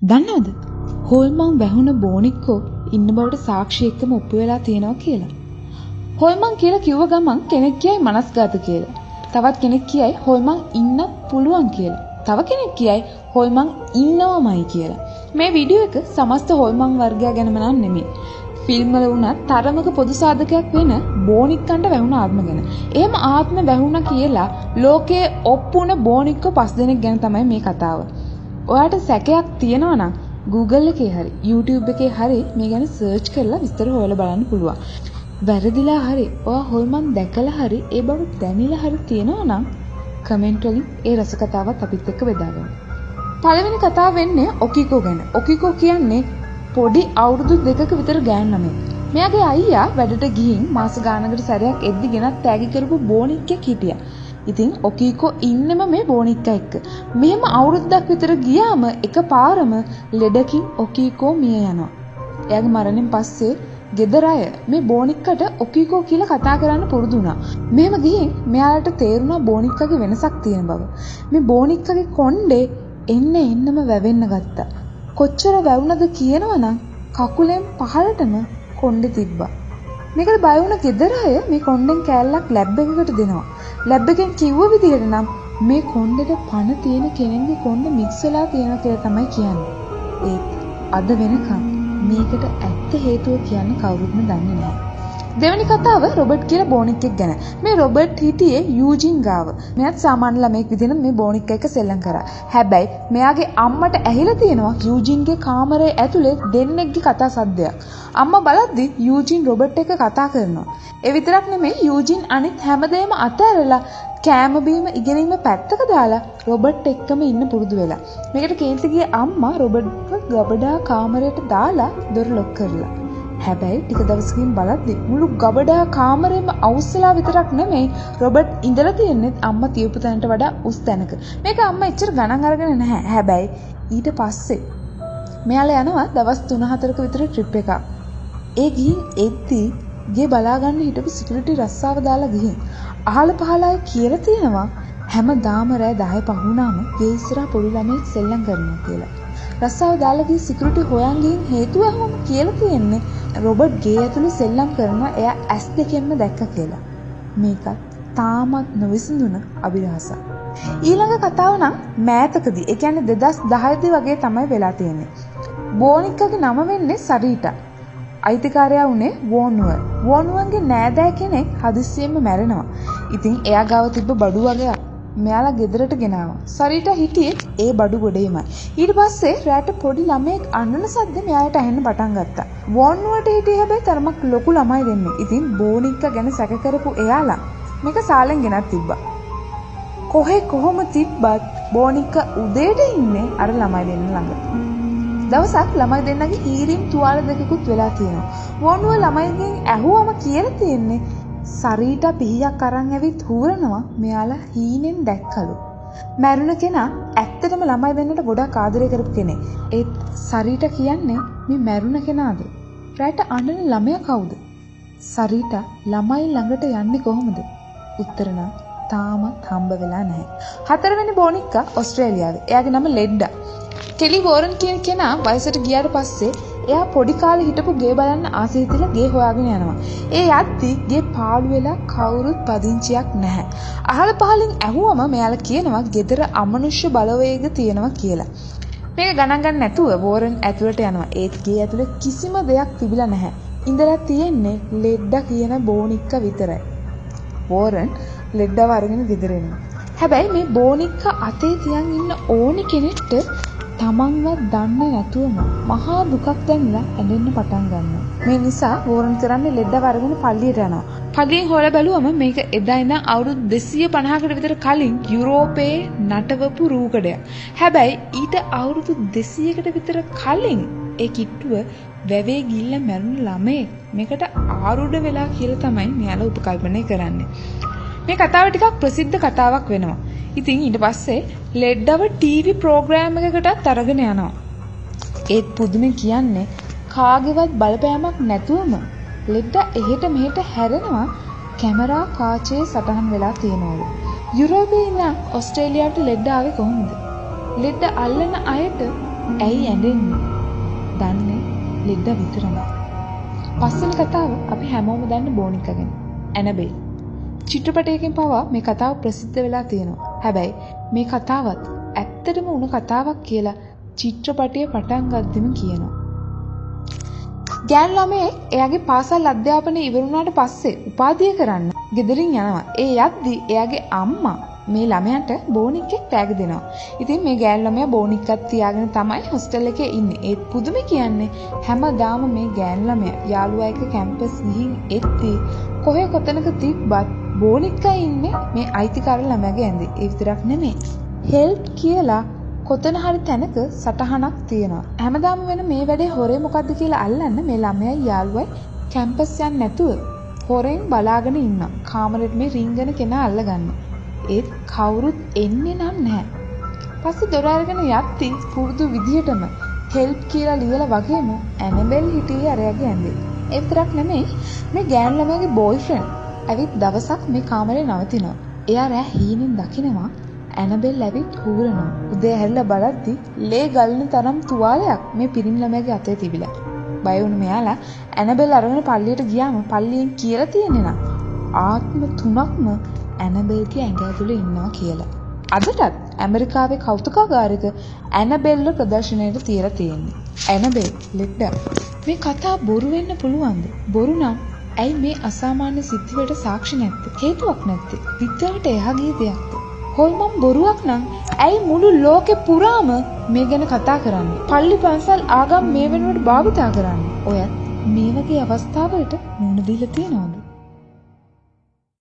දන්නවද? හොල්මන් වැහුණ බෝනික්කෝ ඉන්න බවට සාක්ෂි එක්කම ඔප්පු වෙලා තියෙනවා කියලා. හොල්මන් කියලා කිව්ව ගමන් කෙනෙක් කියයි මනස්ගත කියලා. තවත් කෙනෙක් කියයි හොල්මන් ඉන්න පුළුවන් කියලා. තව කෙනෙක් කියයි හොල්මන් ඉන්නවමයි කියලා. මේ වීඩියෝ එක සමස්ත හොල්මන් වර්ගය ගැනම නෙමෙයි. ෆිල්ම් වල වුණත් තරමක පොදු සාධකයක් වෙන බෝනික්කන්ට වැහුණ ආත්ම ගැන. එහෙම ආත්ම වැහුණා කියලා ලෝකයේ ඔප්පුන බෝනික්කෝ 5 දෙනෙක් ගැන තමයි මේ කතාව. ඔයාට සැකයක් තියෙනවා නම් Google එකේ හරි YouTube එකේ හරි මේ ගැන සර්ච් කරලා විස්තර හොයලා බලන්න පුළුවන්. වැරදිලා හරි ඔයා හොල්මන් දැකලා හරි ඒ බව දැනিলা හරි තියෙනවා නම් කමෙන්ට් වලින් ඒ රස කතාවත් අපිත් එක්ක බෙදාගන්න. පළවෙනි කතාව වෙන්නේ ඔකිකෝ ගැන. ඔකිකෝ කියන්නේ පොඩි අවුරුදු 2ක විතර ගෑනු ළමෙක්. මෙයාගේ අයියා වැඩට ගිහින් මාස ගානකට සැරයක් එද්දි ගෙනත් තෑගි කරපු බෝනික්කෙක් හිටියා. ඉතින් ඔකීකෝ ඉන්නෙම මේ බෝනික්කා එක්ක. මෙහෙම අවුරුද්දක් විතර ගියාම එකපාරම ලෙඩකින් ඔකීකෝ මිය යනවා. එයාගේ මරණයෙන් පස්සේ ගෙදර අය මේ බෝනික්කට ඔකීකෝ කියලා කතා කරන්න පුරුදු වුණා. මෙහෙම ගිහින් මෙයාලට තේරුණා බෝනික්කගේ වෙනසක් තියෙන බව. මේ බෝනික්කගේ කොණ්ඩේ එන්නම වැවෙන්න ගත්තා. කොච්චර වැවුනද කියනවනම් කකුලෙන් පහළටම කොණ්ඩේ තිබ්බා. මේකට බය වුණ ගෙදර අය මේ කොණ්ඩෙන් කෑල්ලක් ලැබ් එකකට දෙනවා. ලැබ් එකෙන් කිව්ව විදිහට නම් මේ කොණ්ඩේට පණ තියෙන කෙනෙක්ගේ කොණ්ඩ මික්ස් වෙලා තියෙනවා කියලා තමයි කියන්නේ. ඒත් අද වෙනකම් මේකට ඇත්ත හේතුව කියන්න කවුරුත්ම දන්නේ නැහැ. දෙවෙනි කතාව රොබර්ට් කියලා බෝනික්ෙක් ගැන. මේ රොබර්ට් හිටියේ යූජින් ගාව. මෙයාත් සාමාන්‍ය ළමෙක් විදිහට මේ බෝනික් එක්ක සෙල්ලම් කරා. හැබැයි මෙයාගේ අම්මට ඇහිලා තියෙනවා යූජින්ගේ කාමරයේ ඇතුලේ දෙන්නෙක්ගේ කතා සද්දයක්. අම්මා බලද්දි යූජින් රොබර්ට් එක්ක කතා කරනවා. ඒ විතරක් නෙමෙයි යූජින් අනිත් හැමදේම අතහැරලා කෑම බීම ඉගෙනීම පැත්තක දාලා රොබර්ට් එක්කම ඉන්න පුරුදු වෙලා. මේකට කේන්ති ගිය අම්මා රොබර්ට්ව ගබඩා කාමරයට දාලා දොර ලොක් කරලා. හැබැයි ටික දවසකින් බලද්දි මුළු ගබඩා කාමරෙම අවුස්සලා විතරක් නෙමෙයි රොබර්ට් ඉඳලා තියෙන්නේ අම්මා තියපු තැනට වඩා උස් තැනක. මේක අම්මා එච්චර ගණන් අරගෙන නැහැ. හැබැයි ඊට පස්සේ මෙයාලා යනවා දවස් 3-4ක විතර ට්‍රිප් එකක්. ඒ ගිහින් එද්දි ගේ බලා ගන්න හිටපු සිකියුරිටි රස්සාව දාලා ගිහින් අහල පහල අය කියලා තියෙනවා හැමදාම රෑ 10 පහ වුණාම ගේ ඉස්සරහා පොඩි ළමෙක් සෙල්ලම් කරනවා කියලා. රස්සාව දාලා ගිහින් සිකියුරිටි හොයන් ගිහින් හේතුව අහුවම කියලා තියෙන්නේ රොබර්ට් ගේ ඇතුලේ සෙල්ලම් කරනවා එයා ඇස් දෙකෙන්ම දැක්ක කියලා. මේක තාමත් නොවිසඳුන අභිරහසක්. ඊළඟ කතාව නම් මෑතකදී ඒ කියන්නේ 2010 දී වගේ තමයි වෙලා තියෙන්නේ. බෝනික්කගේ නම වෙන්නේ සරීටා. අයිතිකාරයා වුණේ වෝනුව. වෝනුවන්ගේ නෑදෑ කෙනෙක් හදිස්සියෙම මැරෙනවා. ඉතින් එයා ගාව තිබ්බ බඩු වගේ මෙයාලා ගෙදරට ගෙනාවා. සරීටා හිටියේ ඒ බඩු ගොඩේමයි. ඊට පස්සේ රැට පොඩි ළමයෙක් අඬන සද්ද මෙයාට ඇහෙන්න පටන් ගත්තා. වෝනුවට හිටියේ හැබැයි තරමක් ලොකු ළමයි දෙන්නේ. ඉතින් බෝනික්ක ගැන සැක කරපු එයාලා මේක සාලෙන් ගෙනත් තිබ්බා. කොහොම තිබ්බත් බෝනික්ක උදේට ඉන්නේ අර ළමයි දෙන්න ළඟ. දවසක් ළමයි දෙන්නගේ හීරින් තුවාල දෙකකුත් වෙලා තියෙනවා. වෝනුව ළමයිගෙන් ඇහුවම කියලා තියෙන්නේ සරීටා පිහියක් අරන් ඇවිත් හූරනවා මෙයාලා හීනෙන් දැක්කලු. මැරුණ කෙනා ඇත්තටම ළමයි දෙන්නට ගොඩක් ආදරය කරපු කෙනෙක්. ඒත් සරීටා කියන්නේ මේ මැරුණ කෙනාද? රැට අඬන ළමයා කවුද? සරීටා ළමයි ළඟට යන්නේ කොහොමද? උත්තර නම් තාමත් හම්බ වෙලා නැහැ. හතරවෙනි බෝනික්කා ඕස්ට්‍රේලියාවේ. එයාගේ නම ලෙඩ්ඩා. කෙලි වෝරන් කියන කෙනා වයසට ගියාට පස්සේ එයා පොඩි කාලේ හිටපු ගේ බලන්න ආසෙ හිතලා ගේ හොයාගෙන යනවා. ඒ යද්දි ගේ පාළු වෙලා කවුරුත් පදිංචියක් නැහැ. අහල පහලින් ඇහුවම මෙයාලා කියනවා ගෙදර අමනුෂ්‍ය බලවේග තියෙනවා කියලා. මේක ගණන් ගන්න නැතුව වෝරන් ඇතුළට යනවා. ඒත් ගේ ඇතුළේ කිසිම දෙයක් තිබිලා නැහැ. ඉඳලා තියෙන්නේ ලෙඩ්ඩා කියන බෝනික්ක විතරයි. වෝරන් ලෙඩ්ඩාව අරගෙන ගෙදර එනවා. හැබැයි මේ බෝනික්ක අතේ තියන් ඉන්න ඕනි කෙනෙක්ට තමන්වත් දන්නේ නැතුවම මහා දුකක් දැනලා ඇඬෙන්න පටන් ගන්නවා. මේ නිසා වෝරන් කරන්නේ ලෙඩව අරගෙන පල්ලියට යනවා. පල්ලියෙන් හොයලා බැලුවම මේක එදා ඉඳන් අවුරුදු 250කට විතර කලින් යුරෝපයේ නටවපු රූකඩයක්. හැබැයි ඊට අවුරුදු 200කට විතර කලින් ඒ කිට්ටුව වැවේ ගිල්ල මැරුණු ළමයෙක් මේකට ආරූඪ වෙලා කියලා තමයි මෙයාලා උපකල්පනය කරන්නේ. මේ කතාව ටිකක් ප්‍රසිද්ධ කතාවක් වෙනවා. ඉතින් ඊට පස්සේ ලෙඩ්ඩව ටීවී ප්‍රෝග්‍රෑම් එකකටත් අරගෙන යනවා. ඒත් පුදුමේ කියන්නේ කාගේවත් බලපෑමක් නැතුවම ලෙඩ්ඩා එහෙට මෙහෙට හැරෙනවා කැමරා කාචේ සටහන් වෙලා තියෙනවලු. යුරෝපයේ ඉන්න ඕස්ට්‍රේලියාවට ලෙඩ්ඩා ආවේ කොහොමද? ලෙඩ්ඩා අල්ලන අයට ඇයි ඇඬෙන්නේ? දන්නේ ලෙඩ විතරමයි. පස්වෙනි කතාව අපි හැමෝම දන්න බෝනිකා ගැන. ඇනබෙල්. චිත්‍රපටයකින් පවා මේ කතාව ප්‍රසිද්ධ වෙලා තියෙනවා. හැබැයි මේ කතාවත් ඇත්තටම වුණ කතාවක් කියලා චිත්‍රපටය පටන් ගද්දිම කියනවා. ගෑනු ළමයෙක් එයාගේ පාසල් අධ්‍යාපනය ඉවර වුණාට පස්සේ උපාධිය කරන්න ගෙදරින් යනවා. ඒ යද්දී එයාගේ අම්මා මේ ළමයාට බෝනික්කෙක් තෑගි දෙනවා. ඉතින් මේ ගෑනු ළමයා බෝනික්කක් තියාගෙන තමයි හොස්ටල් එකේ ඉන්නේ. ඒත් පුදුමේ කියන්නේ හැමදාම මේ ගෑනු ළමයා යාළුවා එක්ක කැම්පස් ගිහින් එද්දී කොහේ කොතනක තිබ්බත් බෝනික්කා ඉන්නේ මේ අයිතිකාර ළමයාගේ ඇඳේ. ඒ විතරක් නෙමෙයි. හෙල්ප් කියලා කොතන හරි තැනක සටහනක් තියෙනවා. හැමදාම වෙන මේ වැඩේ හොරේ මොකද්ද කියලා අල්ලන්න මේ ළමයා යාළුවයි කැම්පස් යන්නේ නැතුව හොරෙන් බලාගෙන ඉන්නවා. කාමරෙට මේ රින්ගන කෙනා අල්ලගන්න. ඒත් කවුරුත් එන්නේ නැහැ. පස්සේ දොර අරගෙන යද්දි පුරුදු විදිහටම හෙල්ප් කියලා ලියලා වගේම ඇනබෙල් හිටියේ අරයාගේ ඇඳේ. ඒ විතරක් නෙමෙයි මේ ගෑනු ළමයාගේ බෝයිෆ්‍රෙන්ඩ් ඇවිත් දවසක් මේ කාමරේ නවතිනවා. එයා රෑ හීනෙන් දකිනවා ඇනබෙල් ඇවිත් හූරනවා. උදේ හැරිලා බලද්දි ලේ ගලන තරම් තුවාලයක් මේ පිරිමි ළමයාගේ අතේ තිබිලා. බය වුණ මෙයාලා ඇනබෙල් අරගෙන පල්ලියට ගියාම පල්ලියෙන් කියලා තියෙන්නේ නම් ආත්ම 3ක්ම ඇනබෙල්ගේ ඇඟ ඇතුලේ ඉන්නවා කියලා. අදටත් ඇමරිකාවේ කෞතුකාගාරයක ඇනබෙල්ව ප්‍රදර්ශනයට තියලා තියෙන්නේ. ඇනබෙල් ලෙඩ. මේ කතා බොරු වෙන්න පුළුවන්ද? බොරු නම් ඇයි මේ අසාමාන්‍ය සිද්ධියට සාක්ෂි නැත්තේ? හේතුවක් නැත්තේ? විද්‍යාවට එහා ගිය දෙයක්ද? හොල්මන් බොරුවක් නම් ඇයි මුළු ලෝකෙ පුරාම මේ ගැන කතා කරන්නේ? පල්ලි පන්සල් ආගම් මේ වෙනුවට භාවිතා කරන්නේ. ඔයත් මේ වගේ අවස්ථාවලට මුහුණ දීලා තියෙනවද?